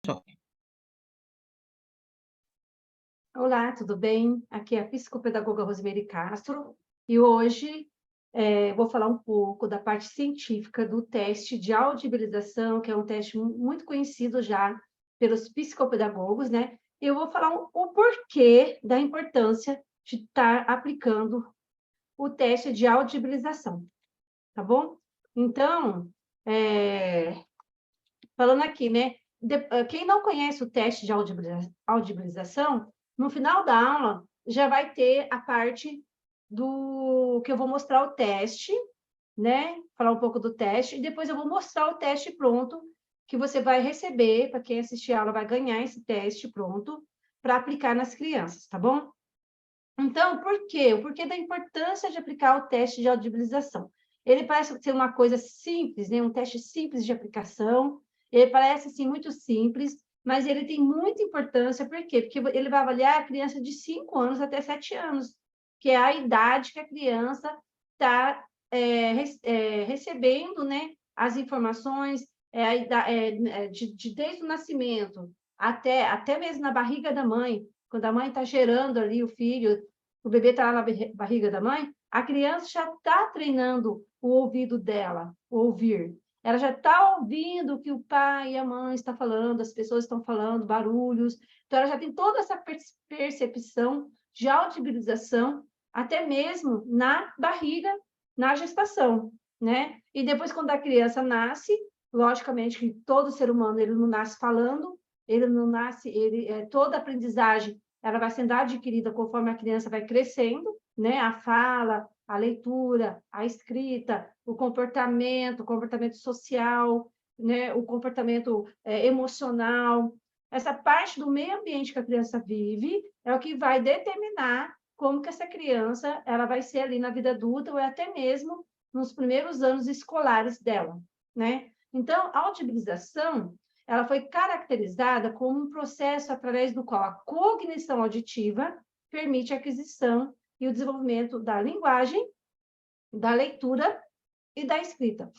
Joia. Olá, tudo bem? Aqui é a psicopedagoga Rosemary Castro e hoje vou falar um pouco da parte científica do teste de audibilização, que é um teste muito conhecido já pelos psicopedagogos, né? E eu vou falar o porquê da importância de estar aplicando o teste de audibilização, tá bom? Então, é, falando aqui, né? Quem não conhece o teste de audibilização, no final da aula já vai ter a parte do que eu vou mostrar o teste, né? Falar um pouco do teste, e depois eu vou mostrar o teste pronto, que você vai receber, para quem assistir a aula vai ganhar esse teste pronto, para aplicar nas crianças, tá bom? Então, por quê? O porquê da importância de aplicar o teste de audibilização. Ele parece ser uma coisa simples, né? Um teste simples de aplicação, ele parece, assim, muito simples, mas ele tem muita importância, por quê? Porque ele vai avaliar a criança de 5 anos até 7 anos, que é a idade que a criança está recebendo, né, as informações, desde o nascimento até mesmo na barriga da mãe, quando a mãe está gerando ali o filho, o bebê está lá na barriga da mãe, a criança já está treinando o ouvido dela, o ouvir. Ela já está ouvindo o que o pai e a mãe estão falando, as pessoas estão falando, barulhos. Então, ela já tem toda essa percepção de audibilização, até mesmo na barriga, na gestação, né? E depois, quando a criança nasce, logicamente que todo ser humano ele não nasce falando, ele não nasce, toda aprendizagem ela vai sendo adquirida conforme a criança vai crescendo, né? A fala, a leitura, a escrita, o comportamento social, né? O comportamento emocional. Essa parte do meio ambiente que a criança vive é o que vai determinar como que essa criança ela vai ser ali na vida adulta ou até mesmo nos primeiros anos escolares dela, né? Então, a audibilização ela foi caracterizada como um processo através do qual a cognição auditiva permite a aquisição e o desenvolvimento da linguagem, da leitura e da escrita.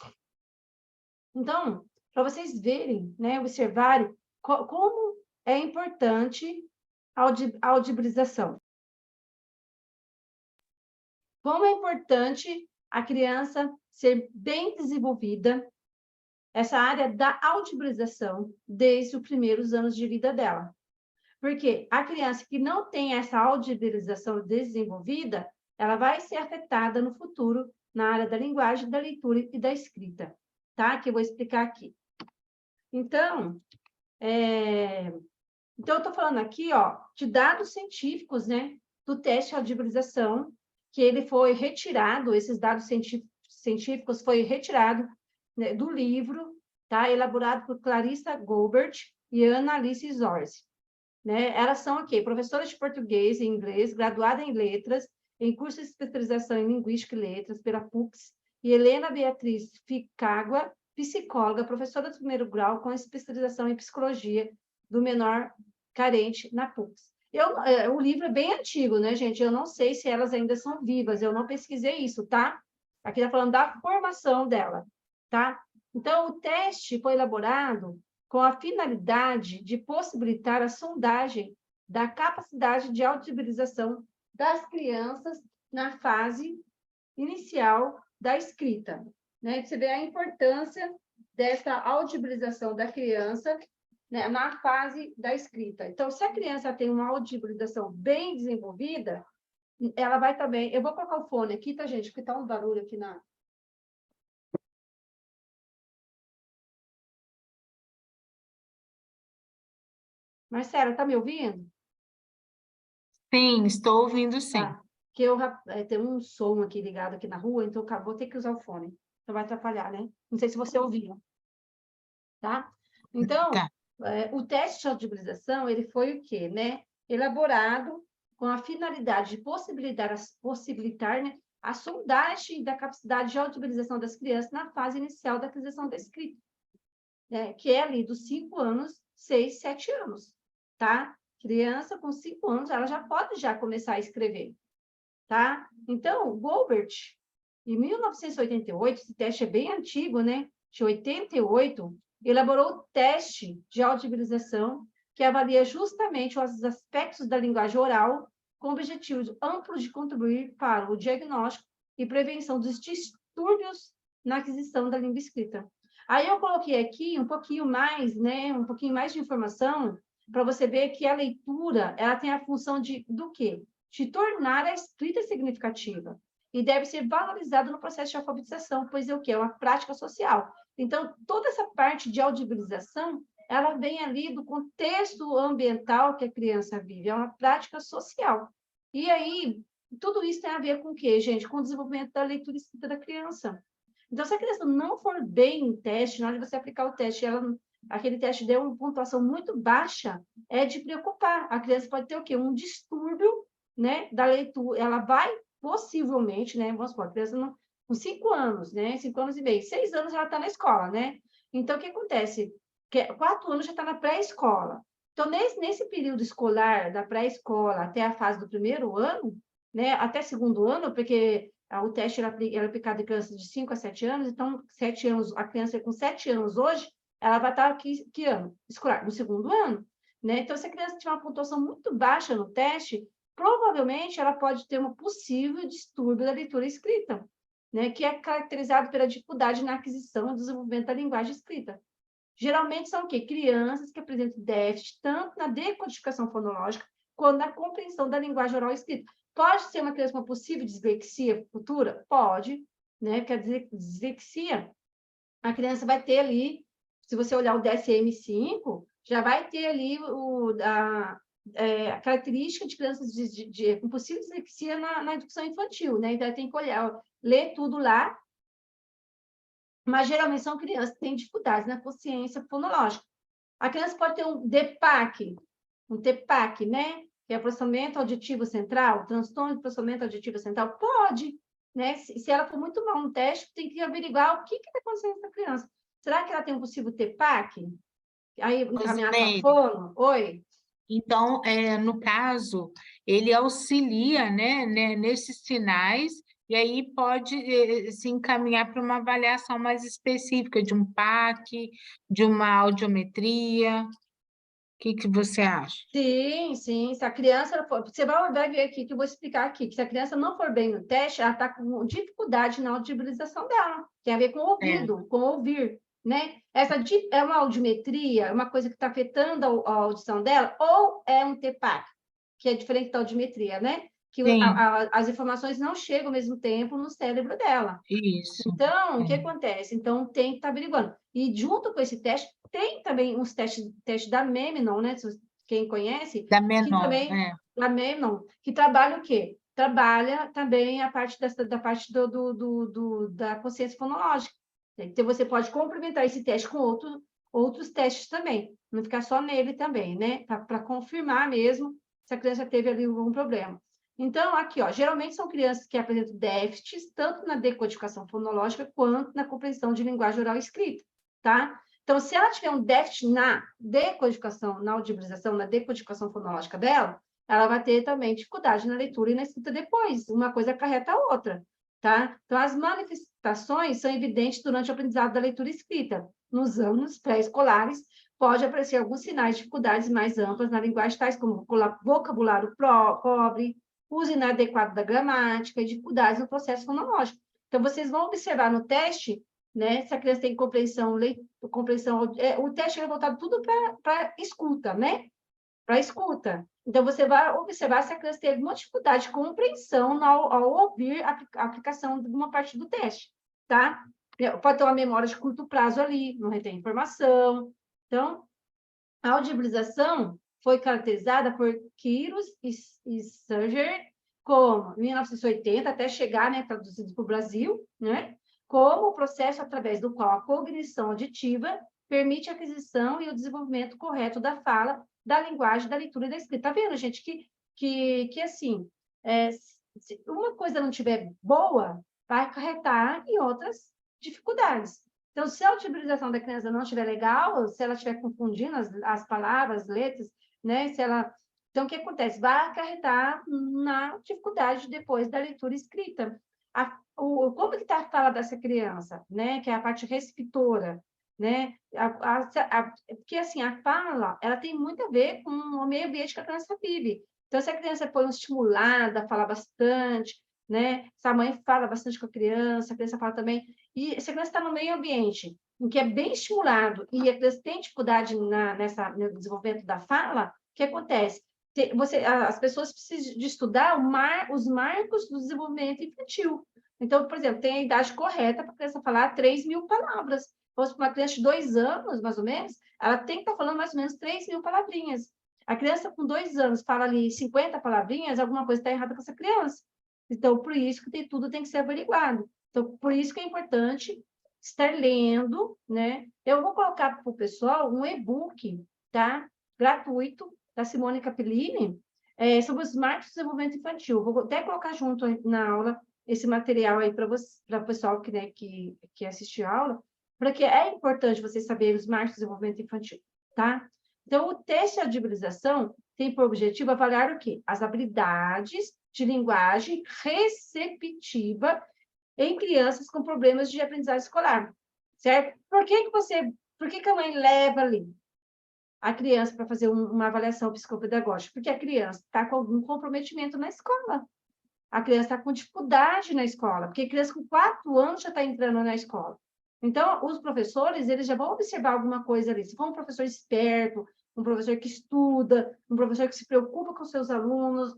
Então, para vocês verem, né, observarem como é importante a audibilização. Como é importante a criança ser bem desenvolvida, essa área da audibilização, desde os primeiros anos de vida dela. Porque a criança que não tem essa audibilização desenvolvida, ela vai ser afetada no futuro na área da linguagem, da leitura e da escrita, tá? Que eu vou explicar aqui. Então, eu estou falando aqui, ó, de dados científicos, né, do teste de audibilização, que ele foi retirado, esses dados científicos foi retirado, né, do livro, tá? Elaborado por Clarissa Goldberg e Ana Alice Zorzi. Né? Elas são aqui, professoras de português e inglês, graduada em letras, em curso de especialização em linguística e letras pela PUCS, e Helena Beatriz Ficagua, psicóloga, professora do primeiro grau com especialização em psicologia do menor carente na PUCS. O livro é bem antigo, né, gente? Eu não sei se elas ainda são vivas, eu não pesquisei isso, tá? Aqui está falando da formação dela, tá? Então, o teste foi elaborado com a finalidade de possibilitar a sondagem da capacidade de audibilização das crianças na fase inicial da escrita. Né? Você vê a importância dessa audibilização da criança, né, na fase da escrita. Então, se a criança tem uma audibilização bem desenvolvida, ela vai também... Eu vou colocar o fone aqui, tá, gente? Porque está um barulho aqui na... Marcela, tá me ouvindo? Sim, estou ouvindo sim. Tá. Que tem um som aqui ligado aqui na rua, então eu vou ter que usar o fone. Então vai atrapalhar, né? Não sei se você ouviu, tá? Então, Tá. o teste de audibilização, ele foi o quê, né? Elaborado com a finalidade de possibilitar, né, a sondagem da capacidade de audibilização das crianças na fase inicial da aquisição da escrita, né? Que é ali dos 5 anos, 6, 7 anos, tá? Criança com 5 anos, ela já pode já começar a escrever, tá? Então, Goldberg, em 1988, esse teste é bem antigo, né? De 88, elaborou o teste de audibilização, que avalia justamente os aspectos da linguagem oral, com o objetivo amplo de contribuir para o diagnóstico e prevenção dos distúrbios na aquisição da língua escrita. Aí eu coloquei aqui um pouquinho mais, né, um pouquinho mais de informação, para você ver que a leitura, ela tem a função do quê? De tornar a escrita significativa. E deve ser valorizada no processo de alfabetização, pois é o quê? É uma prática social. Então, toda essa parte de audibilização, ela vem ali do contexto ambiental que a criança vive, é uma prática social. E aí, tudo isso tem a ver com o quê, gente? Com o desenvolvimento da leitura escrita da criança. Então, se a criança não for bem em teste, na hora de você aplicar o teste, aquele teste deu uma pontuação muito baixa, é de preocupar. A criança pode ter o quê? Um distúrbio, né, da leitura. Ela vai, possivelmente, né, vamos supor, a criança não, com 5 anos, né, 5 anos e meio, 6 anos ela está na escola, né? Então, o que acontece? 4 anos já está na pré-escola. Então, nesse período escolar, da pré-escola até a fase do primeiro ano, né, até segundo ano, porque o teste era aplicado em crianças de 5 a 7 anos, então, 7 anos, a criança com 7 anos hoje, ela vai estar que ano? Escolar, no segundo ano. Né? Então, se a criança tiver uma pontuação muito baixa no teste, provavelmente ela pode ter um possível distúrbio da leitura escrita, né? Que é caracterizado pela dificuldade na aquisição e desenvolvimento da linguagem escrita. Geralmente são o quê? Crianças que apresentam déficit tanto na decodificação fonológica quanto na compreensão da linguagem oral escrita. Pode ser uma criança com uma possível dislexia futura? Pode, né? Porque a dislexia, a criança vai ter ali, se você olhar o DSM-5, já vai ter ali a característica de crianças com possível dislexia na educação infantil, né? Então, tem que olhar, ler tudo lá, mas geralmente são crianças que têm dificuldades na consciência fonológica. A criança pode ter um DPAC, né? Que é processamento auditivo central, transtorno de processamento auditivo central, pode, né? Se ela for muito mal no teste, tem que averiguar o que está acontecendo com a criança. Será que ela tem um possível TPAC? Aí, encaminhar para a Rosimeire, fono? Oi? então, no caso, ele auxilia, né, nesses sinais, e aí pode se encaminhar para uma avaliação mais específica de um PAC, de uma audiometria. O que você acha? Sim, sim. Se a criança for, você vai ver aqui que eu vou explicar aqui, que se a criança não for bem no teste, ela está com dificuldade na audibilização dela. Tem a ver com o É, ouvido, com ouvir, né? Essa é uma audiometria, é uma coisa que está afetando a audição dela, ou é um TPAC, que é diferente da audiometria, né? Que sim, as informações não chegam ao mesmo tempo no cérebro dela. isso. Então, o que É. acontece? Então, tem que estar averiguando. E junto com esse teste, tem também uns testes da Meminon, né? Quem conhece, Da que menor, também, a Meminon, que trabalha o quê? Trabalha também a parte da parte da consciência fonológica. Então, você pode complementar esse teste com outros testes também, não ficar só nele também, né? Para confirmar mesmo se a criança teve ali algum problema. Então, aqui, ó, geralmente são crianças que apresentam déficits, tanto na decodificação fonológica quanto na compreensão de linguagem oral e escrita, tá? Então, se ela tiver um déficit na decodificação, na audibilização, na decodificação fonológica dela, ela vai ter também dificuldade na leitura e na escrita depois. Uma coisa acarreta a outra, tá? Então, as manifestações são evidentes durante o aprendizado da leitura e escrita. Nos anos pré-escolares, pode aparecer alguns sinais de dificuldades mais amplas na linguagem, tais como vocabulário pobre, uso inadequado da gramática e dificuldades no processo fonológico. Então, vocês vão observar no teste, né, se a criança tem compreensão, o teste é voltado tudo para escuta, né? Para escuta. Então, você vai observar se a criança tem alguma dificuldade de compreensão ao ouvir a aplicação de uma parte do teste, tá? Pode ter uma memória de curto prazo ali, não retém informação. Então, a audibilização foi caracterizada por Quiros e Sanger como 1980 até chegar, né, traduzido para o Brasil, né, como o processo através do qual a cognição auditiva permite a aquisição e o desenvolvimento correto da fala, da linguagem, da leitura e da escrita. Tá vendo, gente, que assim, se uma coisa não tiver boa, vai acarretar em outras dificuldades. Então, se a utilização da criança não estiver legal, se ela estiver confundindo as palavras, as letras, né? Se ela... Então, o que acontece? Vai acarretar na dificuldade depois da leitura escrita. Como que está a fala dessa criança, né? Que é a parte receptora, né? Porque, assim, a fala, ela tem muito a ver com o meio ambiente que a criança vive. Então, se a criança for estimulada a falar bastante, né? Se a mãe fala bastante com a criança fala também. E se a criança está no meio ambiente em que é bem estimulado e a criança tem dificuldade no desenvolvimento da fala, o que acontece? As pessoas precisam de estudar os marcos do desenvolvimento infantil. Então, por exemplo, tem a idade correta para a criança falar 3.000 palavras. Fosse para uma criança de 2 anos, mais ou menos, ela tem que estar falando mais ou menos 3.000 palavrinhas. A criança com 2 anos fala ali 50 palavrinhas, alguma coisa está errada com essa criança. Então, por isso que tudo tem que ser averiguado. Então, por isso que é importante estar lendo, né? Eu vou colocar para o pessoal um e-book, tá? Gratuito, da Simone Capellini, sobre os marcos do desenvolvimento infantil. Vou até colocar junto na aula esse material aí para o pessoal que, né, que assistiu a aula, porque é importante vocês saberem os marcos do desenvolvimento infantil, tá? Então, o teste de audibilização tem por objetivo avaliar o quê? As habilidades de linguagem receptiva em crianças com problemas de aprendizagem escolar, certo? Por que a mãe leva ali a criança para fazer uma avaliação psicopedagógica? Porque a criança está com algum comprometimento na escola. A criança está com dificuldade na escola, porque a criança com 4 anos já está entrando na escola. Então, os professores, eles já vão observar alguma coisa ali. Se for um professor esperto, um professor que estuda, um professor que se preocupa com seus alunos,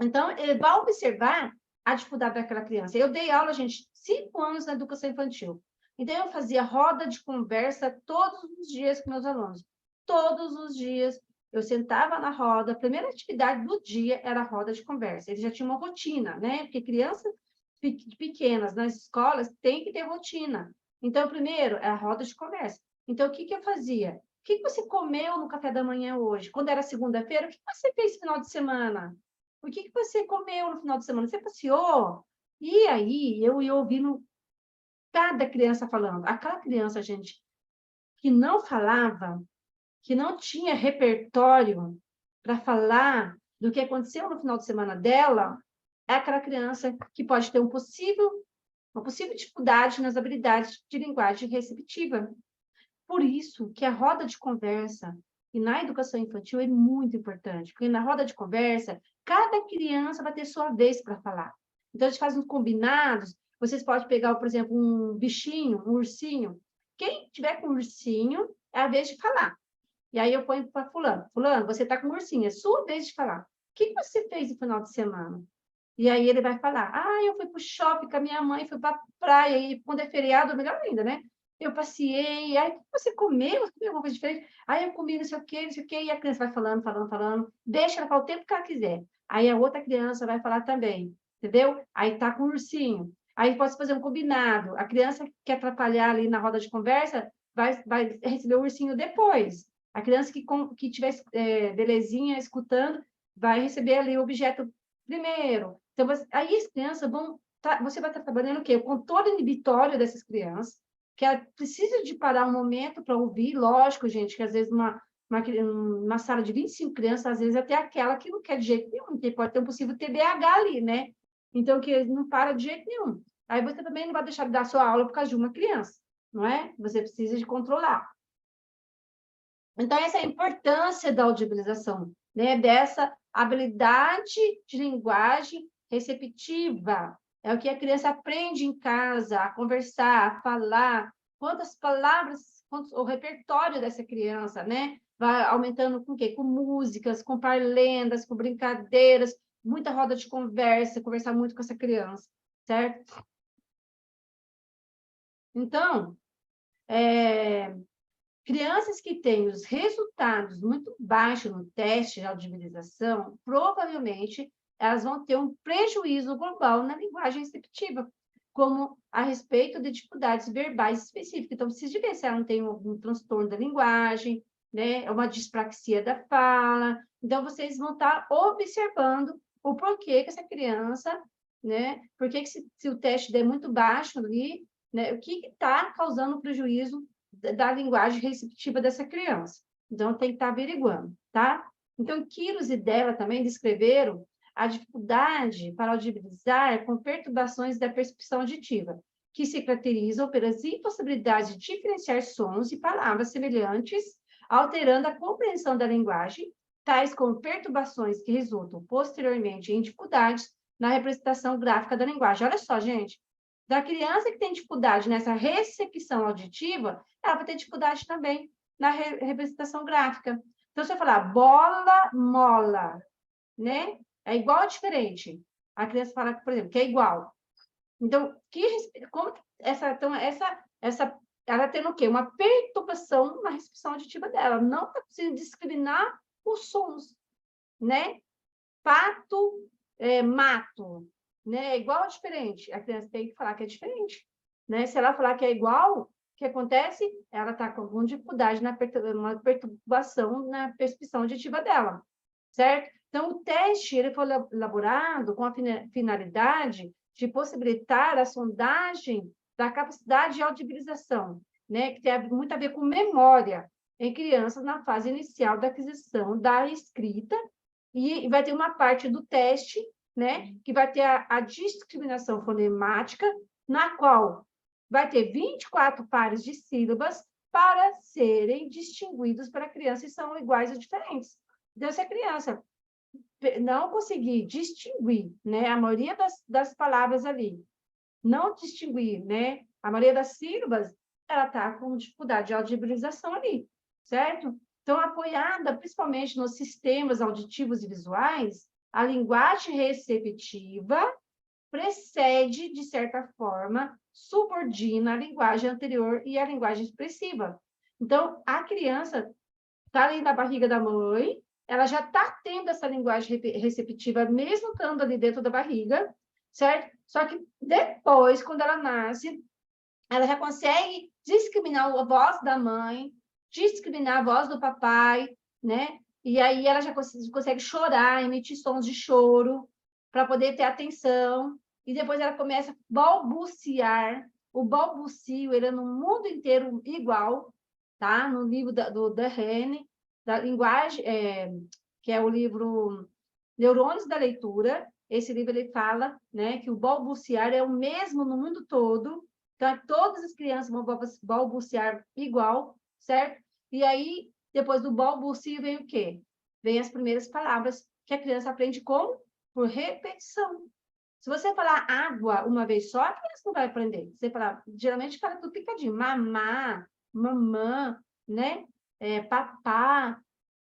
então, ele vai observar a dificuldade daquela criança. Eu dei aula, gente, 5 anos na educação infantil. Então, eu fazia roda de conversa todos os dias com meus alunos. Todos os dias, eu sentava na roda, a primeira atividade do dia era a roda de conversa. Eles já tinham uma rotina, né? Porque crianças pequenas nas escolas têm que ter rotina. Então, primeiro, é a roda de conversa. Então, o que eu fazia? O que você comeu no café da manhã hoje? Quando era segunda-feira, o que você fez no final de semana? O que você comeu no final de semana? Você passeou? E aí, eu ia ouvindo cada criança falando. Aquela criança, gente, que não falava, que não tinha repertório para falar do que aconteceu no final de semana dela, é aquela criança que pode ter uma possível dificuldade nas habilidades de linguagem receptiva. Por isso que a roda de conversa e na educação infantil é muito importante, porque na roda de conversa, cada criança vai ter sua vez para falar. Então, a gente faz uns combinados, vocês podem pegar, por exemplo, um bichinho, um ursinho. Quem tiver com ursinho, é a vez de falar. E aí eu ponho para fulano. Fulano, você está com ursinho, é sua vez de falar. O que você fez no final de semana? E aí ele vai falar, eu fui para o shopping com a minha mãe, fui para a praia, e quando é feriado, melhor ainda, né? Eu passei, aí você comeu alguma coisa diferente? Aí eu comi não sei o quê, e a criança vai falando, deixa ela falar o tempo que ela quiser. Aí a outra criança vai falar também, entendeu? Aí tá com o ursinho. Aí pode fazer um combinado. A criança que quer atrapalhar ali na roda de conversa vai receber o ursinho depois. A criança que tiver belezinha escutando vai receber ali o objeto primeiro. Então, aí as crianças você vai estar trabalhando o quê? O controle inibitório dessas crianças, que ela precisa de parar um momento para ouvir, lógico, gente, que às vezes uma sala de 25 crianças, às vezes até aquela que não quer de jeito nenhum, porque pode ter um possível TDAH ali, né? Então, que não para de jeito nenhum. Aí você também não vai deixar de dar sua aula por causa de uma criança, não é? Você precisa de controlar. Então, essa é a importância da audibilização, né? Dessa habilidade de linguagem receptiva. É o que a criança aprende em casa, a conversar, a falar, quantas palavras, o repertório dessa criança, né? Vai aumentando com o quê? Com músicas, com parlendas, com brincadeiras, muita roda de conversa, conversar muito com essa criança, certo? Então, crianças que têm os resultados muito baixos no teste de audibilização, provavelmente elas vão ter um prejuízo global na linguagem receptiva, como a respeito de dificuldades verbais específicas. Então, precisa ver se ela não tem um transtorno da linguagem, né? Uma dispraxia da fala. Então, vocês vão estar observando o porquê que essa criança, né? Por que se o teste der muito baixo ali, né? O que está causando prejuízo da linguagem receptiva dessa criança. Então, tem que estar averiguando, tá? Então, Quiros e Della também descreveram a dificuldade para audibilizar com perturbações da percepção auditiva. O que se caracterizam pelas impossibilidades de diferenciar sons e palavras semelhantes, alterando a compreensão da linguagem, tais como perturbações que resultam posteriormente em dificuldades na representação gráfica da linguagem. Olha só, gente, da criança que tem dificuldade nessa recepção auditiva, ela vai ter dificuldade também na representação gráfica. Então, se eu falar bola, mola, né? É igual ou diferente? A criança fala, por exemplo, que é igual. Então, como ela tendo o quê? Uma perturbação na recepção auditiva dela. Não está conseguindo discriminar os sons, né? Pato, mato, né? É igual ou diferente? A criança tem que falar que é diferente, né? Se ela falar que é igual, o que acontece? Ela está com alguma dificuldade uma perturbação na percepção auditiva dela, certo? Então, o teste ele foi elaborado com a finalidade de possibilitar a sondagem da capacidade de audibilização, né? Que tem muito a ver com memória em crianças na fase inicial da aquisição da escrita, e vai ter uma parte do teste, né? Que vai ter a discriminação fonemática, na qual vai ter 24 pares de sílabas para serem distinguidos para a criança e são iguais ou diferentes. Então, se a criança não conseguir distinguir, né, a maioria das palavras ali, não distinguir, né, a maioria das sílabas, ela está com dificuldade de audibilização ali, certo? Então, apoiada principalmente nos sistemas auditivos e visuais, a linguagem receptiva precede, de certa forma, subordina a linguagem anterior e a linguagem expressiva. Então, a criança está ali na barriga da mãe, ela já está tendo essa linguagem receptiva, mesmo estando ali dentro da barriga, certo? Só que depois, quando ela nasce, ela já consegue discriminar a voz da mãe, discriminar a voz do papai, né? E aí ela já consegue chorar, emitir sons de choro, para poder ter atenção. E depois ela começa a balbuciar. O balbucio, ele é no mundo inteiro igual, tá? No livro do Dehaene, da linguagem, que é o livro Neurônios da Leitura. Esse livro ele fala, né, que o balbuciar é o mesmo no mundo todo. Então, todas as crianças vão balbuciar igual, certo? E aí, depois do balbucio, vem o quê? Vem as primeiras palavras que a criança aprende como? Por repetição. Se você falar água uma vez só, a criança não vai aprender. Você falar, geralmente fala tudo picadinho. Mamá, mamã, né? Papá.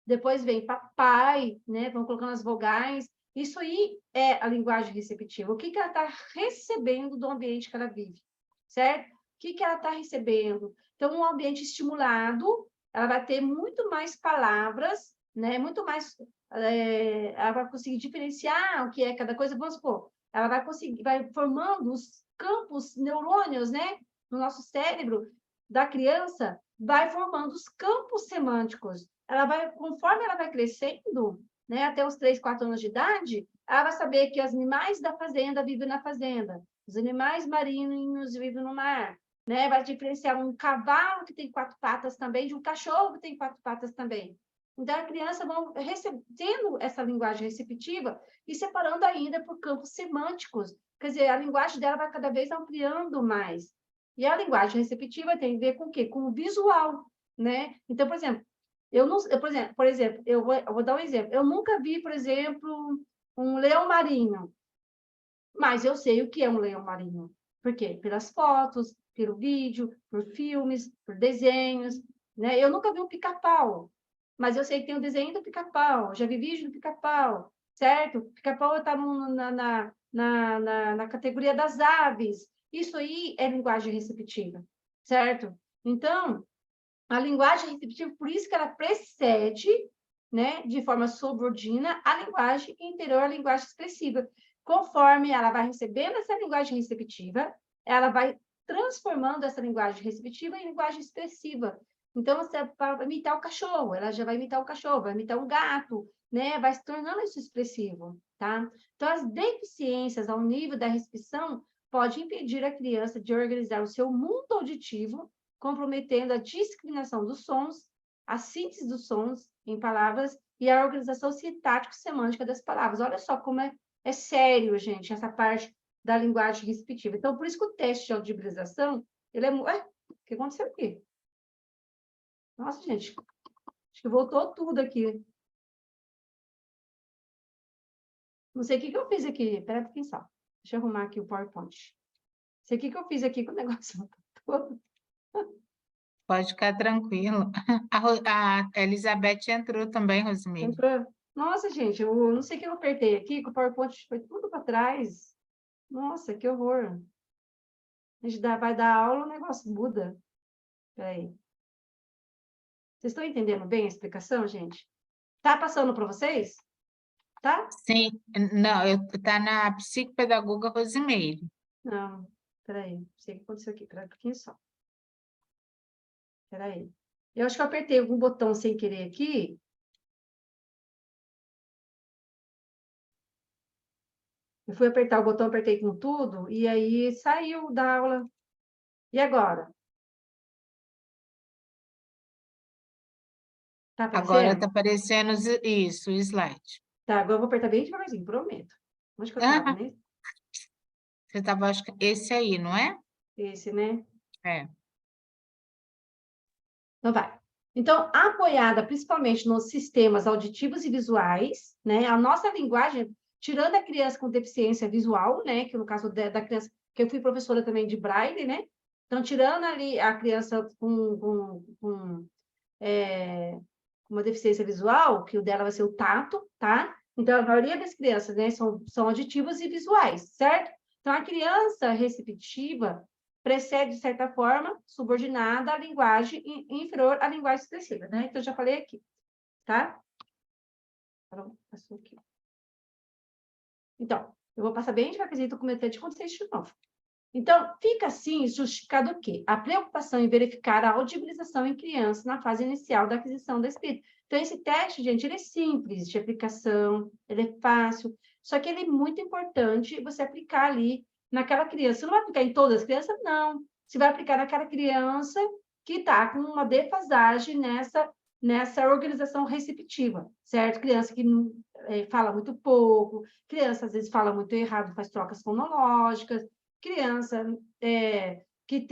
Depois vem papai, né? Vão colocando as vogais. Isso aí é a linguagem receptiva. O que ela está recebendo do ambiente que ela vive, certo? O que ela está recebendo? Então, um ambiente estimulado, ela vai ter muito mais palavras, né? Muito mais... ela vai conseguir diferenciar o que é cada coisa. Vamos supor, ela vai conseguir, vai formando os campos neurônios, né? No nosso cérebro da criança, vai formando os campos semânticos. Ela vai, conforme ela vai crescendo, né, até os 3, 4 anos de idade, ela vai saber que os animais da fazenda vivem na fazenda, os animais marinhos vivem no mar, né? Vai diferenciar um cavalo que tem 4 patas também de um cachorro que tem 4 patas também. Então, a criança vai tendo essa linguagem receptiva e separando ainda por campos semânticos. Quer dizer, a linguagem dela vai cada vez ampliando mais. E a linguagem receptiva tem a ver com o quê? Com o visual, né? Então, por exemplo, eu vou dar um exemplo. Eu nunca vi, por exemplo, um leão marinho, mas eu sei o que é um leão marinho. Por quê? Pelas fotos, pelo vídeo, por filmes, por desenhos, né? Eu nunca vi um pica-pau, mas eu sei que tem o desenho do pica-pau, já vi vídeo do pica-pau, certo? Pica-pau está na categoria das aves. Isso aí é linguagem receptiva, certo? Então, a linguagem receptiva, por isso que ela precede, né, de forma subordina, a linguagem interior, a linguagem expressiva. Conforme ela vai recebendo essa linguagem receptiva, ela vai transformando essa linguagem receptiva em linguagem expressiva. Então, você vai imitar o cachorro, ela já vai imitar o cachorro, vai imitar um gato, né? Vai se tornando isso expressivo, tá? Então, as deficiências ao nível da recepção podem impedir a criança de organizar o seu mundo auditivo, comprometendo a discriminação dos sons, a síntese dos sons em palavras e a organização sintático-semântica das palavras. Olha só como é sério, gente, essa parte da linguagem receptiva. Então, por isso que o teste de audibilização, ele é... Ué, o que aconteceu aqui? Nossa, gente, acho que voltou tudo aqui. Não sei o que eu fiz aqui. Espera aí, pensar. Deixa eu arrumar aqui o PowerPoint. Não sei o que eu fiz aqui com o negócio todo. Pode ficar tranquilo. A Elizabeth entrou também, Rosemary. Nossa, gente, eu não sei o que eu apertei aqui, que o PowerPoint foi tudo para trás. Nossa, que horror. A gente vai dar aula, o negócio muda. Peraí. Vocês estão entendendo bem a explicação, gente? Tá passando para vocês? Tá? Sim, não, tá na psicopedagoga Rosemary. Não, peraí. Não sei o que aconteceu aqui. Peraí um pouquinho só. Peraí. Eu acho que eu apertei algum botão sem querer aqui. Eu fui apertar o botão, apertei com tudo, e aí saiu da aula. E agora? Tá Agora aparecendo? está aparecendo isso, o slide. Tá, agora eu vou apertar bem devagarzinho, prometo. Onde que eu estava, Ah, né? você estava, acho que esse aí, não é? Esse, né? É. Então, vai. Então, apoiada principalmente nos sistemas auditivos e visuais, né? A nossa linguagem, tirando a criança com deficiência visual, né? Que no caso da criança, que eu fui professora também de Braille, né? Então, tirando ali a criança com uma deficiência visual, que o dela vai ser o tato, tá? Então, a maioria das crianças, né, são auditivas e visuais, certo? Então, a criança receptiva precede, de certa forma, subordinada à linguagem inferior à linguagem expressiva, né? Então, eu já falei aqui, tá? Passou aqui. Então, eu vou passar bem devagarzinho, estou cometendo de acontecer isso de novo. Então, fica assim justificado o quê? A preocupação em verificar a audibilização em crianças na fase inicial da aquisição da escrita. Então, esse teste, gente, ele é simples de aplicação, ele é fácil, só que ele é muito importante você aplicar ali naquela criança. Você não vai aplicar em todas as crianças? Não. Você vai aplicar naquela criança que está com uma defasagem nessa organização receptiva, certo? Criança que fala muito pouco, criança às vezes fala muito errado, faz trocas fonológicas, criança que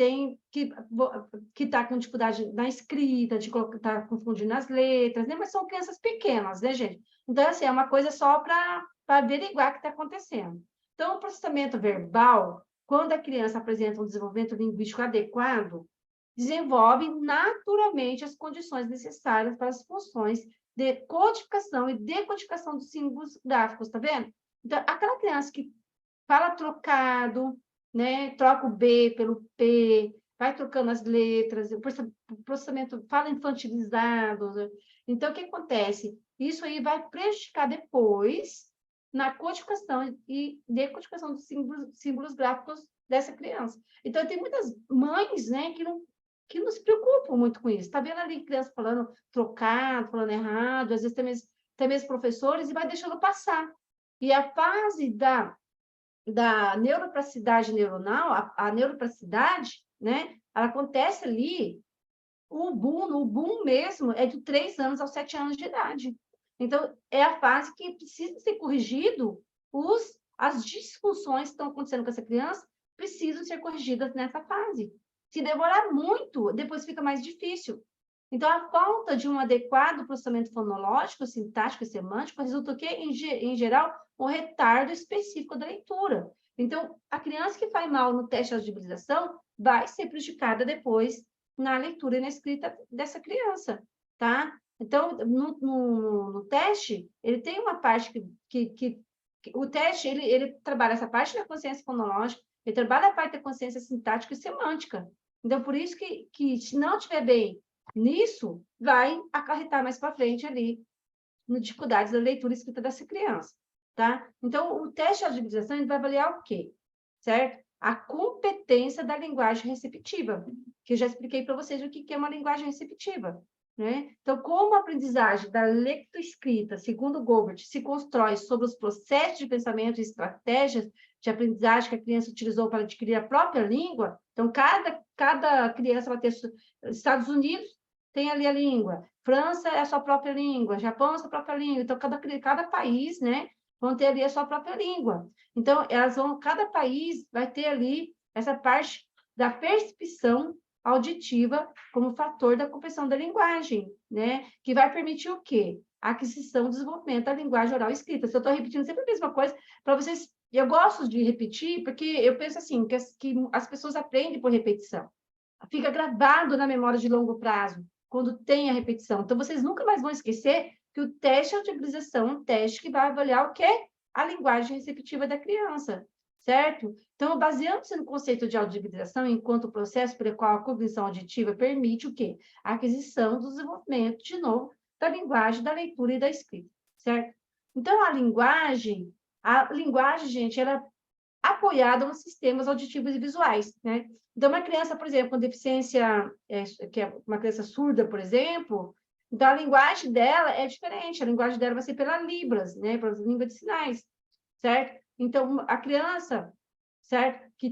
está com dificuldade na escrita, de está confundindo as letras, né? Mas são crianças pequenas, né, gente? Então, assim, é uma coisa só para averiguar o que está acontecendo. Então, o processamento verbal, quando a criança apresenta um desenvolvimento linguístico adequado, desenvolve naturalmente as condições necessárias para as funções de codificação e decodificação dos símbolos gráficos, tá vendo? Então, aquela criança que fala trocado, né? Troca o B pelo P, vai trocando as letras, o processamento fala infantilizado. Né? Então, o que acontece? Isso aí vai prejudicar depois na codificação e decodificação dos símbolos gráficos dessa criança. Então, tem muitas mães, né, que não se preocupam muito com isso. Está vendo ali criança falando trocado, falando errado, às vezes tem mesmo professores, e vai deixando passar. E a fase da neuroplasticidade neuronal, a neuroplasticidade, né? Ela acontece ali, o boom mesmo é de 3 anos aos 7 anos de idade. Então, é a fase que precisa ser corrigido, as disfunções que estão acontecendo com essa criança precisam ser corrigidas nessa fase. Se demorar muito, depois fica mais difícil. Então, a falta de um adequado processamento fonológico, sintático e semântico resulta o quê? Em geral, um retardo específico da leitura. Então, a criança que faz mal no teste de audibilização vai ser prejudicada depois na leitura e na escrita dessa criança, tá? Então, no teste, ele tem uma parte que o teste, ele trabalha essa parte da consciência fonológica, ele trabalha a parte da consciência sintática e semântica. Então, por isso que se não estiver bem nisso, vai acarretar mais para frente ali, nas dificuldades da leitura e escrita dessa criança, tá? Então, o teste de audibilização ele vai avaliar o quê? Certo? A competência da linguagem receptiva, que eu já expliquei para vocês o que é uma linguagem receptiva, né? Então, como a aprendizagem da lectoescrita, segundo Gilbert, se constrói sobre os processos de pensamento e estratégias de aprendizagem que a criança utilizou para adquirir a própria língua, então, cada criança vai ter... Estados Unidos tem ali a língua, França é a sua própria língua, Japão é a sua própria língua, então cada país, né, vão ter ali a sua própria língua. Então, cada país vai ter ali essa parte da percepção auditiva como fator da compreensão da linguagem, né? Que vai permitir o quê? A aquisição e desenvolvimento da linguagem oral e escrita. Se eu estou repetindo sempre a mesma coisa, para vocês... Eu gosto de repetir, porque eu penso assim, que as pessoas aprendem por repetição. Fica gravado na memória de longo prazo, quando tem a repetição. Então, vocês nunca mais vão esquecer que o teste de audibilização é um teste que vai avaliar o quê? A linguagem receptiva da criança, certo? Então, baseando-se no conceito de audibilização, enquanto processo pelo qual a cognição auditiva permite o quê? A aquisição do desenvolvimento, de novo, da linguagem, da leitura e da escrita, certo? Então, a linguagem, gente, ela é apoiada nos sistemas auditivos e visuais, né? Então, uma criança, por exemplo, com deficiência, que é uma criança surda, por exemplo, então a linguagem dela é diferente, a linguagem dela vai ser pela Libras, né? Pela língua de sinais, certo? Então, a criança, certo? Que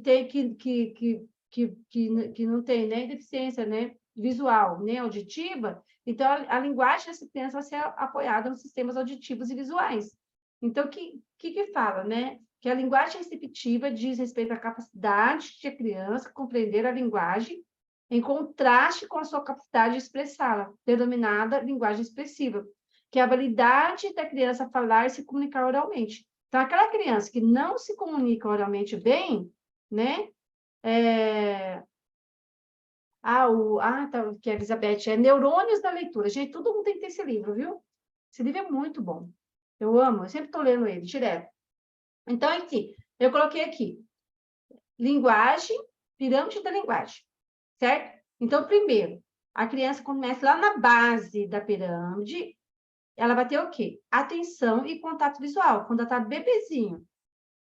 não tem nem deficiência, né? Visual, nem auditiva, então a linguagem dessa criança vai ser apoiada nos sistemas auditivos e visuais. Então, o que fala, né? Que a linguagem receptiva diz respeito à capacidade de a criança compreender a linguagem em contraste com a sua capacidade de expressá-la, denominada linguagem expressiva, que é a habilidade da criança falar e se comunicar oralmente. Então, aquela criança que não se comunica oralmente bem, né? Que a Elizabeth é Neurônios da Leitura. Gente, todo mundo tem que ter esse livro, viu? Esse livro é muito bom. Eu amo, eu sempre estou lendo ele, direto. Então, enfim, eu coloquei aqui, linguagem, pirâmide da linguagem, certo? Então, primeiro, a criança começa lá na base da pirâmide, ela vai ter o quê? Atenção e contato visual, quando ela está bebezinho,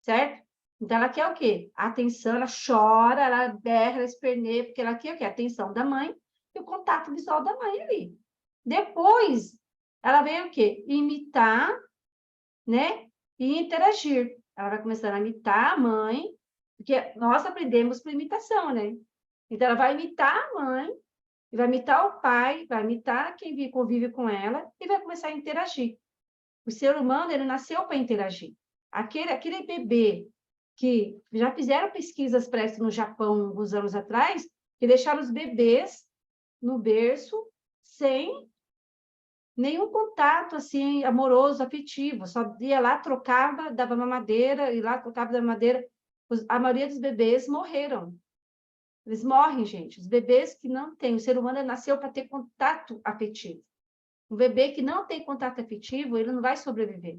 certo? Então, ela quer o quê? Atenção, ela chora, ela berra, ela esperneia, porque ela quer o quê? A atenção da mãe e o contato visual da mãe ali. Depois, ela vem o quê? Imitar, né? E interagir. Ela vai começar a imitar a mãe, porque nós aprendemos por imitação, né? Então, ela vai imitar a mãe, vai imitar o pai, vai imitar quem convive com ela e vai começar a interagir. O ser humano, ele nasceu para interagir. Aquele bebê que já fizeram pesquisas para isso no Japão, alguns anos atrás, que deixaram os bebês no berço sem nenhum contato assim amoroso, afetivo, só ia lá, trocava, dava mamadeira, e lá trocava da mamadeira. A maioria dos bebês morreram. Eles morrem, gente. Os bebês que não têm, o ser humano nasceu para ter contato afetivo. Um bebê que não tem contato afetivo, ele não vai sobreviver.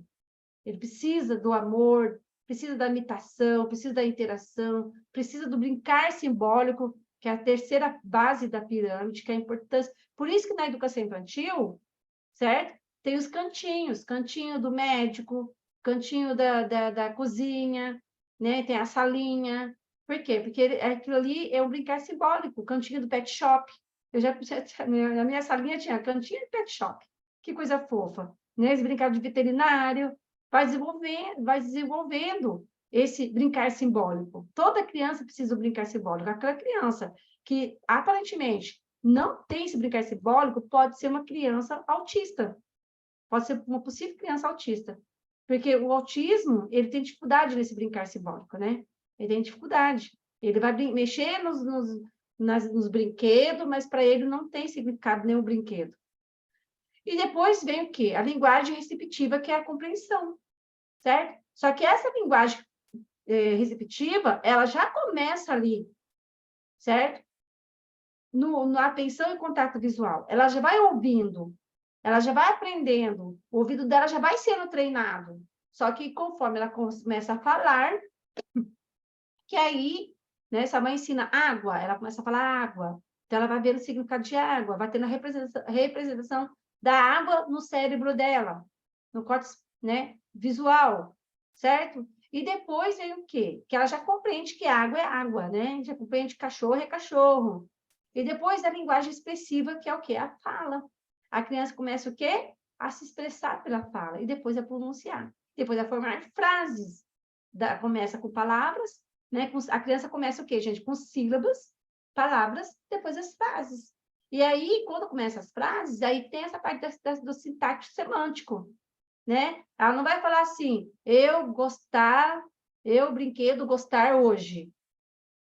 Ele precisa do amor, precisa da imitação, precisa da interação, precisa do brincar simbólico, que é a terceira base da pirâmide, que é a importância. Por isso que na educação infantil, certo? Tem os cantinhos, cantinho do médico, cantinho da cozinha, né? Tem a salinha. Por quê? Porque aquilo ali é um brincar simbólico, o cantinho do pet shop. Na minha salinha tinha cantinho de pet shop. Que coisa fofa. Né? Eles brincavam de veterinário, vai desenvolvendo esse brincar simbólico. Toda criança precisa do brincar simbólico. Aquela criança que, aparentemente, não tem esse brincar simbólico, pode ser uma criança autista. Pode ser uma possível criança autista. Porque o autismo, ele tem dificuldade nesse brincar simbólico, né? Ele tem dificuldade. Ele vai mexer nos brinquedos, mas para ele não tem significado nenhum brinquedo. E depois vem o quê? A linguagem receptiva, que é a compreensão, certo? Só que essa linguagem receptiva, ela já começa ali, certo? Na atenção e contato visual. Ela já vai ouvindo, ela já vai aprendendo, o ouvido dela já vai sendo treinado. Só que conforme ela começa a falar, que aí, né, se a mãe ensina água, ela começa a falar água. Então, ela vai ver o significado de água, vai tendo a representação da água no cérebro dela, no córtex, né, visual, certo? E depois vem o quê? Que ela já compreende que água é água, né? Já compreende que cachorro é cachorro. E depois a linguagem expressiva, que é o quê? A fala. A criança começa o quê? A se expressar pela fala, e depois a pronunciar. Depois a formar frases. Começa com palavras, né? A criança começa o quê, gente? Com sílabas, palavras, depois as frases. E aí, quando começa as frases, aí tem essa parte do sintaxe semântico, né? Ela não vai falar assim, eu brinquedo gostar hoje,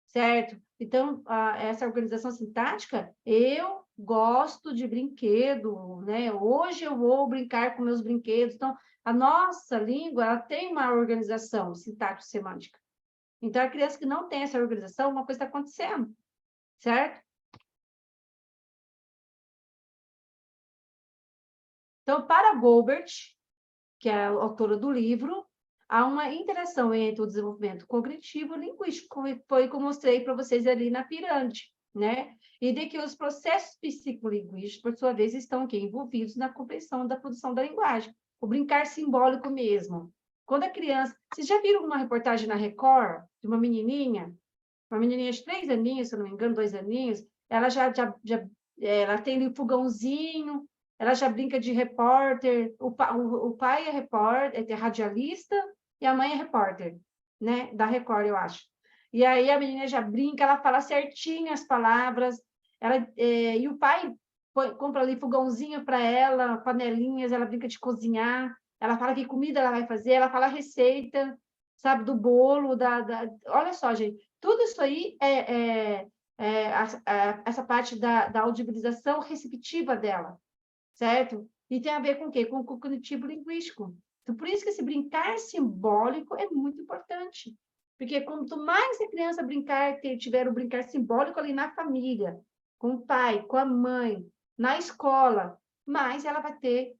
certo? Então, essa organização sintática, eu gosto de brinquedo, né? Hoje eu vou brincar com meus brinquedos. Então, a nossa língua, ela tem uma organização sintático-semântica. Então, a criança que não tem essa organização, uma coisa está acontecendo, certo? Então, para Goldberg, que é a autora do livro, há uma interação entre o desenvolvimento cognitivo e linguístico, foi como eu mostrei para vocês ali na pirâmide, né? E de que os processos psicolinguísticos, por sua vez, estão aqui envolvidos na compreensão da produção da linguagem. O brincar simbólico mesmo. Quando a criança... Vocês já viram uma reportagem na Record de uma menininha de 3 aninhos, se eu não me engano, 2 aninhos, ela ela tem ali um fogãozinho, ela já brinca de repórter, o pai é repórter, é radialista, e a mãe é repórter, né? Da Record, eu acho. E aí a menina já brinca, ela fala certinho as palavras, e o pai compra ali fogãozinho para ela, panelinhas, ela brinca de cozinhar, ela fala que comida ela vai fazer, ela fala a receita, sabe, do bolo, Olha só, gente, tudo isso aí essa parte da audibilização receptiva dela, certo? E tem a ver com o quê? Com o cognitivo linguístico. Então, por isso que esse brincar simbólico é muito importante. Porque quanto mais a criança brincar, tiver o brincar simbólico ali na família, com o pai, com a mãe, na escola, mais ela vai ter,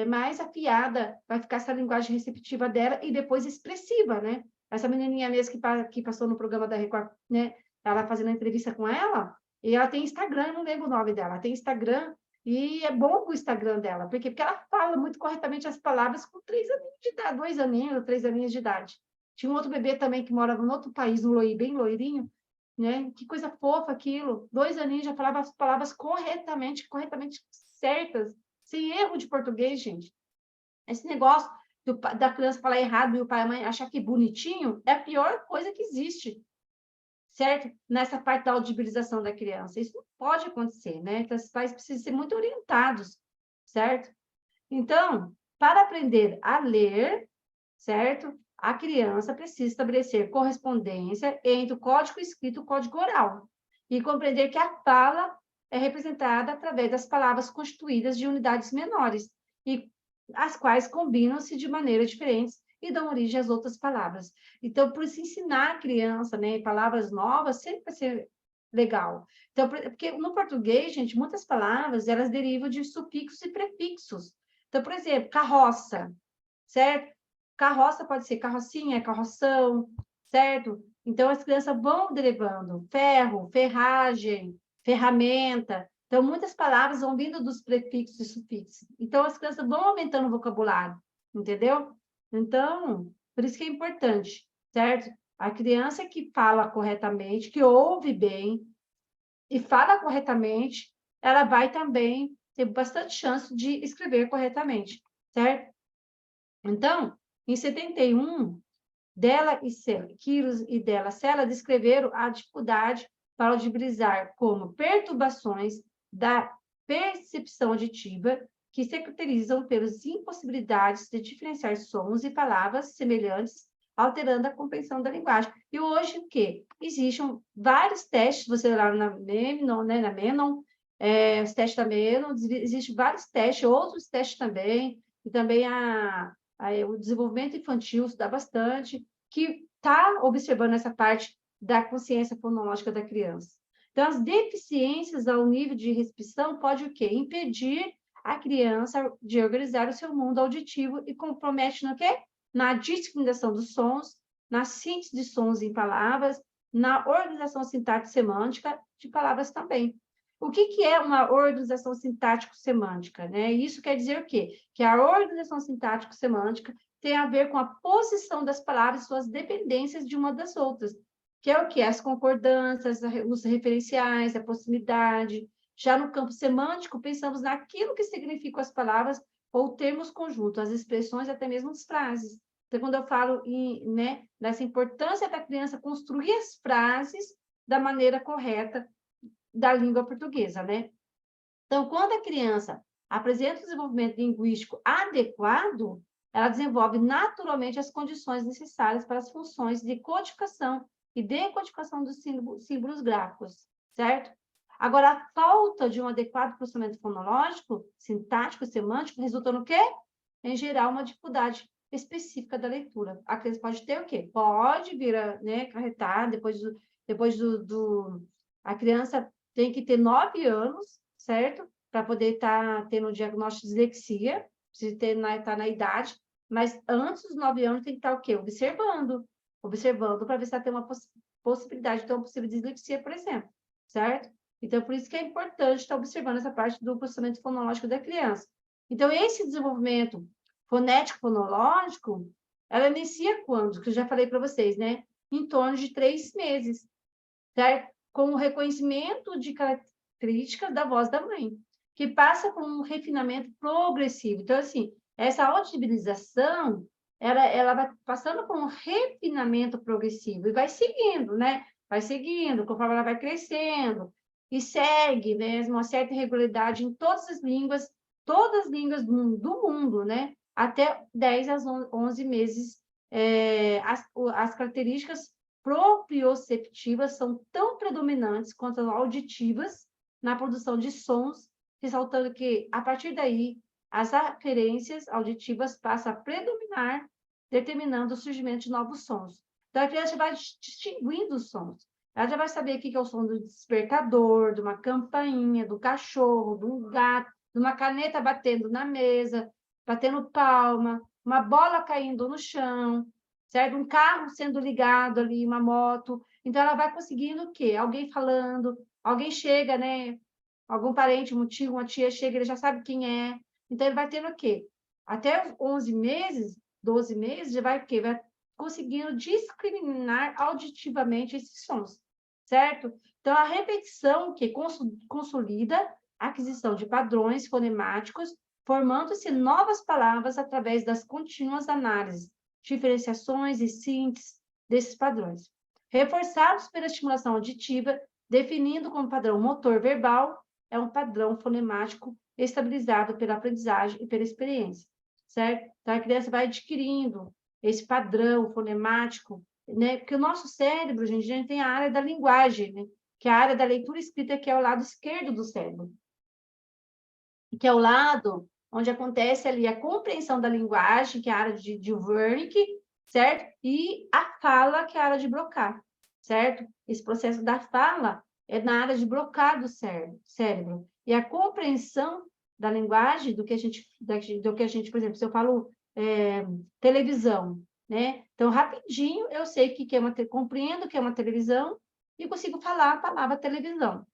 mais afiada vai ficar essa linguagem receptiva dela e depois expressiva, né? Essa menininha mesmo que passou no programa da Record, né? Ela fazendo a entrevista com ela, e ela tem Instagram, eu não lembro o nome dela, ela tem Instagram, e é bom o Instagram dela, porque ela fala muito corretamente as palavras com 3 aninhos de idade, 2 aninhos, 3 aninhos de idade. Tinha um outro bebê também que morava em outro país, bem loirinho, né? Que coisa fofa aquilo. 2 aninhos já falava as palavras corretamente certas, sem erro de português, gente. Esse negócio da criança falar errado e o pai e a mãe achar que bonitinho é a pior coisa que existe, certo? Nessa parte da audibilização da criança. Isso não pode acontecer, né? Então, os pais precisam ser muito orientados, certo? Então, para aprender a ler, certo? A criança precisa estabelecer correspondência entre o código escrito e o código oral e compreender que a fala é representada através das palavras constituídas de unidades menores e as quais combinam-se de maneiras diferentes e dão origem às outras palavras. Então, por isso, ensinar a criança, né, palavras novas sempre vai ser legal. Então, porque no português, gente, muitas palavras, elas derivam de sufixos e prefixos. Então, por exemplo, carroça, certo? Carroça pode ser carrocinha, carroção, certo? Então, as crianças vão derivando ferro, ferragem, ferramenta. Então, muitas palavras vão vindo dos prefixos e sufixos. Então, as crianças vão aumentando o vocabulário, entendeu? Então, por isso que é importante, certo? A criança que fala corretamente, que ouve bem e fala corretamente, ela vai também ter bastante chance de escrever corretamente, certo? Então, em 71, dela e Quiros e dela Sela descreveram a dificuldade para audibilizar como perturbações da percepção auditiva que se caracterizam pelas impossibilidades de diferenciar sons e palavras semelhantes, alterando a compreensão da linguagem. E hoje, o quê? Existem vários testes, você lá na Menon, né, na Menon, os testes da Menon, existem vários testes, outros testes também, e também o desenvolvimento infantil estuda bastante, que está observando essa parte da consciência fonológica da criança. Então, as deficiências ao nível de recepção pode o quê? Impedir a criança de organizar o seu mundo auditivo e compromete no quê? Na discriminação dos sons, na síntese de sons em palavras, na organização sintático-semântica de palavras também. O que é uma organização sintático-semântica, né? Isso quer dizer o quê? Que a organização sintático-semântica tem a ver com a posição das palavras e suas dependências de uma das outras, que é o que? As concordâncias, os referenciais, a proximidade. Já no campo semântico, pensamos naquilo que significam as palavras ou termos conjuntos, as expressões, até mesmo as frases. Então, quando eu falo nessa importância da criança construir as frases da maneira correta da língua portuguesa, né? Então, quando a criança apresenta o desenvolvimento linguístico adequado, ela desenvolve naturalmente as condições necessárias para as funções de codificação e decodificação dos símbolos gráficos, certo? Agora, a falta de um adequado processamento fonológico, sintático e semântico resulta no quê? Em geral, uma dificuldade específica da leitura. A criança pode ter o quê? Pode vir a, né, acarretar, a criança tem que ter 9 anos, certo? Para poder estar tendo um diagnóstico de dislexia, precisa estar na idade, mas antes dos 9 anos tem que estar o quê? Observando para ver se ela tem uma possibilidade de ter uma possível dislexia, por exemplo, certo? Então, por isso que é importante estar observando essa parte do processamento fonológico da criança. Então, esse desenvolvimento fonético-fonológico, ela inicia quando? Que eu já falei para vocês, né? Em torno de 3 meses, certo? Com o reconhecimento de características da voz da mãe, que passa por um refinamento progressivo. Então, assim, essa audibilização, ela vai passando por um refinamento progressivo e vai seguindo, né? Vai seguindo, conforme ela vai crescendo, e segue, né, uma certa regularidade em todas as línguas do mundo, né? Até 10 a 11 meses, as características proprioceptivas são tão predominantes quanto as auditivas na produção de sons, ressaltando que, a partir daí, as aferências auditivas passam a predominar, determinando o surgimento de novos sons. Então, a criança vai distinguindo os sons. Ela já vai saber o que é o som do despertador, de uma campainha, do cachorro, de um gato, de uma caneta batendo na mesa, batendo palma, uma bola caindo no chão, certo? Um carro sendo ligado ali, uma moto. Então, ela vai conseguindo o quê? Alguém falando, alguém chega, né? Algum parente, um tio, uma tia chega, ele já sabe quem é. Então, ele vai tendo o quê? Até 11 meses, 12 meses, já vai o quê? Vai conseguindo discriminar auditivamente esses sons, certo? Então, a repetição que consolida a aquisição de padrões fonemáticos, formando-se novas palavras através das contínuas análises, diferenciações e síntese desses padrões. Reforçados pela estimulação auditiva, definindo como padrão motor verbal, é um padrão fonemático estabilizado pela aprendizagem e pela experiência, certo? Então, a criança vai adquirindo esse padrão fonemático, né? Porque o nosso cérebro, gente, a gente tem a área da linguagem, né? Que é a área da leitura escrita, que é o lado esquerdo do cérebro, que é o lado onde acontece ali a compreensão da linguagem, que é a área de Wernicke, certo? E a fala, que é a área de Broca, certo? Esse processo da fala é na área de Broca do cérebro. E a compreensão da linguagem, do que a gente, por exemplo, se eu falo televisão, né? Então, rapidinho, eu sei que é compreendo que é uma televisão e consigo falar a palavra televisão,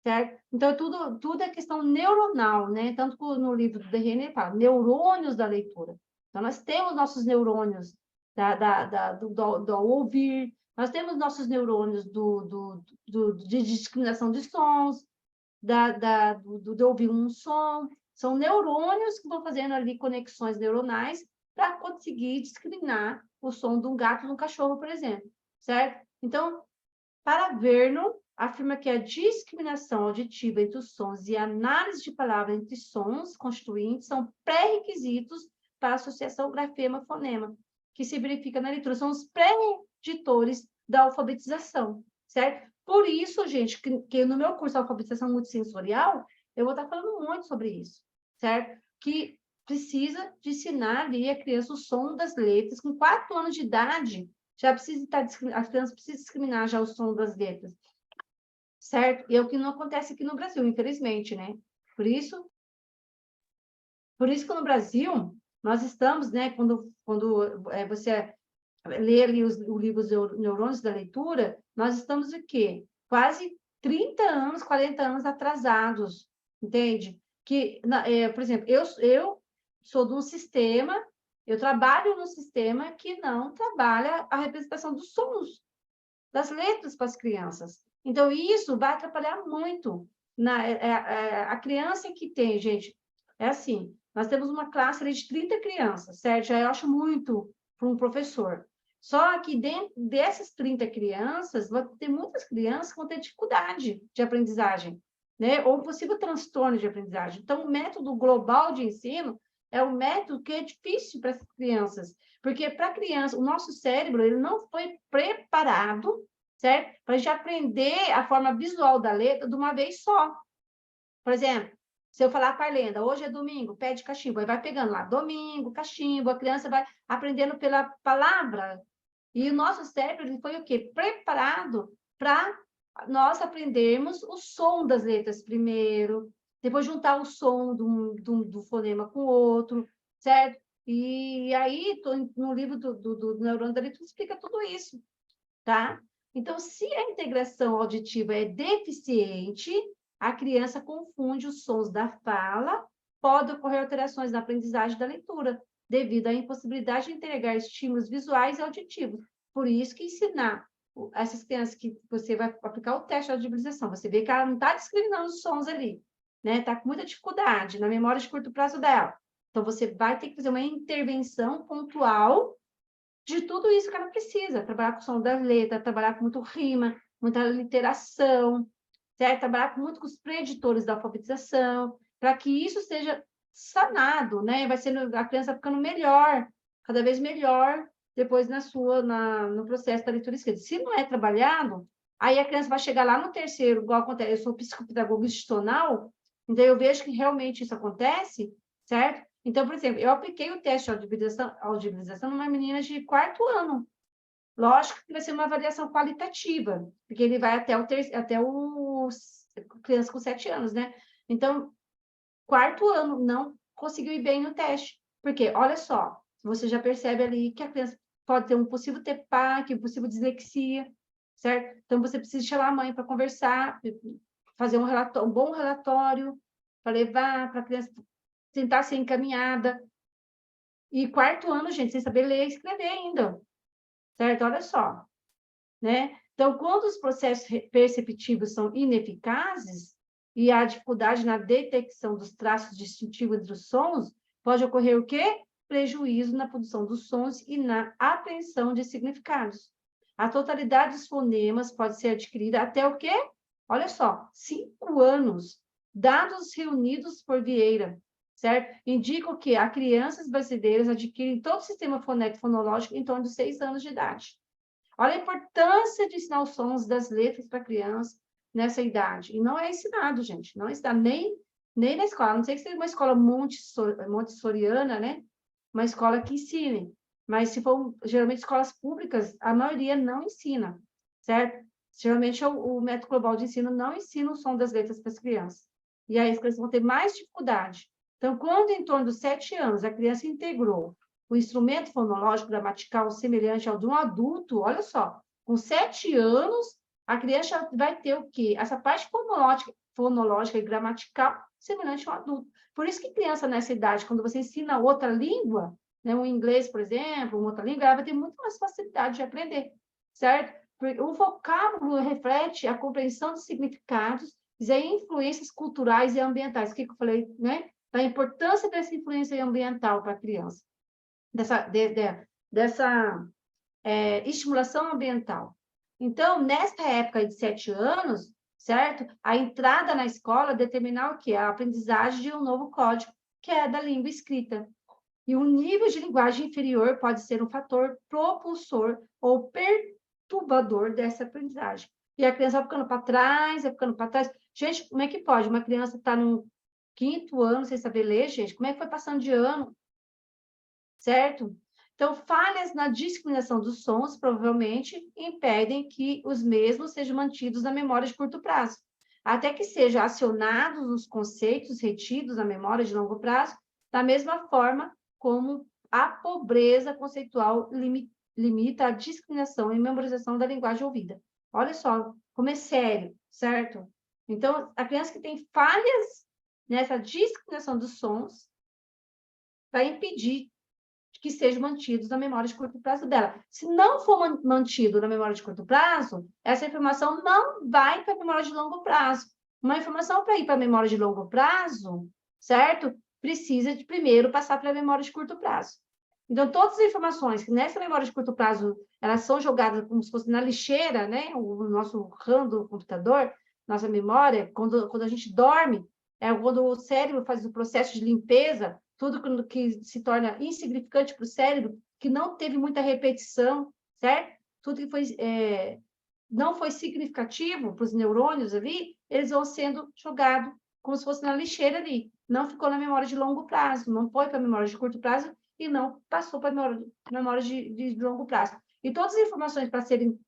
certo? Então, tudo é questão neuronal, né? Tanto que no livro do Derrida fala neurônios da leitura. Então, nós temos nossos neurônios do ouvir, nós temos nossos neurônios de discriminação de sons, de ouvir um som. São neurônios que vão fazendo ali conexões neuronais para conseguir discriminar o som de um gato e de um cachorro, por exemplo, certo? Então, para Vernon, afirma que a discriminação auditiva entre os sons e a análise de palavras entre sons constituintes são pré-requisitos para a associação grafema-fonema, que se verifica na leitura. São os pré-editores da alfabetização, certo? Por isso, gente, que no meu curso de alfabetização multissensorial, eu vou estar falando muito sobre isso, certo? Que precisa de ensinar ali a criança o som das letras. Com 4 anos de idade, já precisa estar, as crianças precisam discriminar já o som das letras, certo? E é o que não acontece aqui no Brasil, infelizmente, né? Por isso que no Brasil, nós estamos, né, quando você lê ali o livro Os Neurônios da Leitura, nós estamos o quê? Quase 30 anos, 40 anos atrasados, entende? Por exemplo, eu sou de um sistema, eu trabalho num sistema que não trabalha a representação dos sons, das letras para as crianças. Então, isso vai atrapalhar muito. A criança que tem, gente, é assim, nós temos uma classe ali de 30 crianças, certo? Já eu acho muito para um professor. Só que dentro dessas 30 crianças, vai ter muitas crianças que vão ter dificuldade de aprendizagem. né? Ou um possível transtorno de aprendizagem. Então, o método global de ensino é um método que é difícil para as crianças, porque para a criança, o nosso cérebro ele não foi preparado, certo? Para a gente aprender a forma visual da letra de uma vez só. Por exemplo, se eu falar para a Lenda, hoje é domingo, pede cachimbo, aí vai pegando lá, domingo, cachimbo, a criança vai aprendendo pela palavra. E o nosso cérebro ele foi o quê? Preparado para nós aprendermos o som das letras primeiro, depois juntar o som do fonema com o outro, certo? E aí, no livro do Neurônio da Leitura, explica tudo isso, tá? Então, se a integração auditiva é deficiente, a criança confunde os sons da fala, pode ocorrer alterações na aprendizagem da leitura, devido à impossibilidade de integrar estímulos visuais e auditivos. Por isso que ensinar essas crianças que você vai aplicar o teste de audibilização, você vê que ela não está discriminando os sons ali, né? Está com muita dificuldade na memória de curto prazo dela. Então, você vai ter que fazer uma intervenção pontual de tudo isso que ela precisa, trabalhar com o som da letra, trabalhar com muito rima, muita literação, certo? Trabalhar muito com os preditores da alfabetização, para que isso seja sanado, né? Vai sendo a criança ficando melhor, cada vez melhor, depois no processo da leitura escrita. Se não é trabalhado, aí a criança vai chegar lá no terceiro, igual acontece, eu sou psicopedagoga institucional, então eu vejo que realmente isso acontece, certo? Então, por exemplo, eu apliquei o teste de audibilização numa menina de 4º ano. Lógico que vai ser uma avaliação qualitativa, porque ele vai até o criança com 7 anos, né? Então, 4º ano não conseguiu ir bem no teste. Porque, olha só, você já percebe ali que a criança pode ter um possível TPAC, um possível dislexia, certo? Então, você precisa chamar a mãe para conversar, fazer um bom relatório, para levar para a criança tentar ser encaminhada. E 4º ano, gente, sem saber ler e escrever ainda, certo? Olha só, né? Então, quando os processos perceptivos são ineficazes e há dificuldade na detecção dos traços distintivos entre os sons, pode ocorrer o quê? Prejuízo na produção dos sons e na apreensão de significados. A totalidade dos fonemas pode ser adquirida até o quê? Olha só, 5 anos. Dados reunidos por Vieira, certo? Indicam que as crianças brasileiras adquirem todo o sistema fonético fonológico em torno de 6 anos de idade. Olha a importância de ensinar os sons das letras para a criança nessa idade. E não é ensinado, gente. Não é ensinado nem na escola. A não sei que seja uma escola montessoriana, né? Uma escola que ensine. Mas, se for, geralmente, escolas públicas, a maioria não ensina, certo? Geralmente, o método global de ensino não ensina o som das letras para as crianças. E aí, as crianças vão ter mais dificuldade. Então, quando em torno dos 7 anos a criança integrou o instrumento fonológico gramatical semelhante ao de um adulto, olha só, com 7 anos, a criança vai ter o quê? Essa parte fonológica e gramatical semelhante a um adulto. Por isso que criança nessa idade, quando você ensina outra língua, né, um inglês, por exemplo, uma outra língua, ela vai ter muito mais facilidade de aprender, certo? Porque o vocábulo reflete a compreensão de significados e influências culturais e ambientais. O que eu falei, né? Da importância dessa influência ambiental para a criança, dessa estimulação ambiental. Então, nessa época de 7 anos, certo? A entrada na escola determinar o quê? A aprendizagem de um novo código, que é da língua escrita. E o nível de linguagem inferior pode ser um fator propulsor ou perturbador dessa aprendizagem. E a criança vai ficando para trás, vai ficando para trás. Gente, como é que pode? Uma criança estar no 5º ano sem saber ler, gente? Como é que foi passando de ano? Certo? Então, falhas na discriminação dos sons provavelmente impedem que os mesmos sejam mantidos na memória de curto prazo, até que sejam acionados os conceitos retidos na memória de longo prazo, da mesma forma como a pobreza conceitual limita a discriminação e memorização da linguagem ouvida. Olha só, como é sério, certo? Então, a criança que tem falhas nessa discriminação dos sons vai impedir que sejam mantidos na memória de curto prazo dela. Se não for mantido na memória de curto prazo, essa informação não vai para a memória de longo prazo. Uma informação para ir para a memória de longo prazo, certo? Precisa de primeiro passar para a memória de curto prazo. Então, todas as informações que nessa memória de curto prazo, elas são jogadas como se fosse na lixeira, né? O nosso RAM do computador, nossa memória, quando a gente dorme, é quando o cérebro faz o processo de limpeza, tudo que se torna insignificante para o cérebro, que não teve muita repetição, certo? Tudo que não foi significativo para os neurônios ali, eles vão sendo jogados como se fosse na lixeira ali. Não ficou na memória de longo prazo, não foi para a memória de curto prazo e não passou para a memória de longo prazo. E todas as informações para serem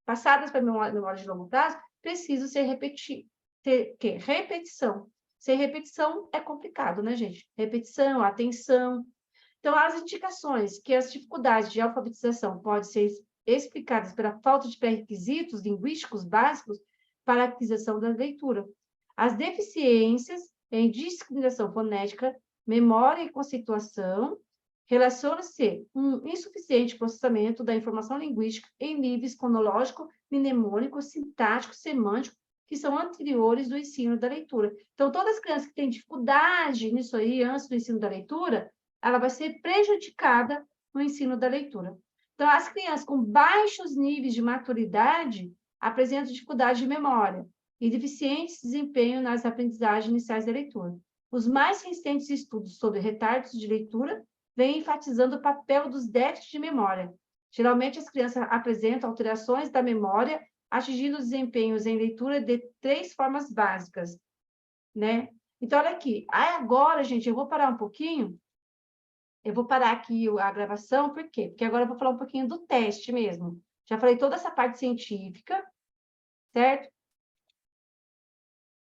passadas para a memória de longo prazo precisam ser repetição. Sem repetição é complicado, né, gente? Repetição, atenção. Então, as indicações que as dificuldades de alfabetização podem ser explicadas pela falta de pré-requisitos linguísticos básicos para a aquisição da leitura. As deficiências em discriminação fonética, memória e conceituação relaciona-se um insuficiente processamento da informação linguística em níveis cronológico, mnemônico, sintático, semântico, que são anteriores do ensino da leitura. Então, todas as crianças que têm dificuldade nisso aí, antes do ensino da leitura, ela vai ser prejudicada no ensino da leitura. Então, as crianças com baixos níveis de maturidade apresentam dificuldade de memória e deficiente desempenho nas aprendizagens iniciais da leitura. Os mais recentes estudos sobre retardos de leitura vêm enfatizando o papel dos déficits de memória. Geralmente, as crianças apresentam alterações da memória, atingindo desempenhos em leitura de 3 formas básicas, né? Então, olha aqui. Agora, gente, eu vou parar um pouquinho. Eu vou parar aqui a gravação, por quê? Porque agora eu vou falar um pouquinho do teste mesmo. Já falei toda essa parte científica, certo?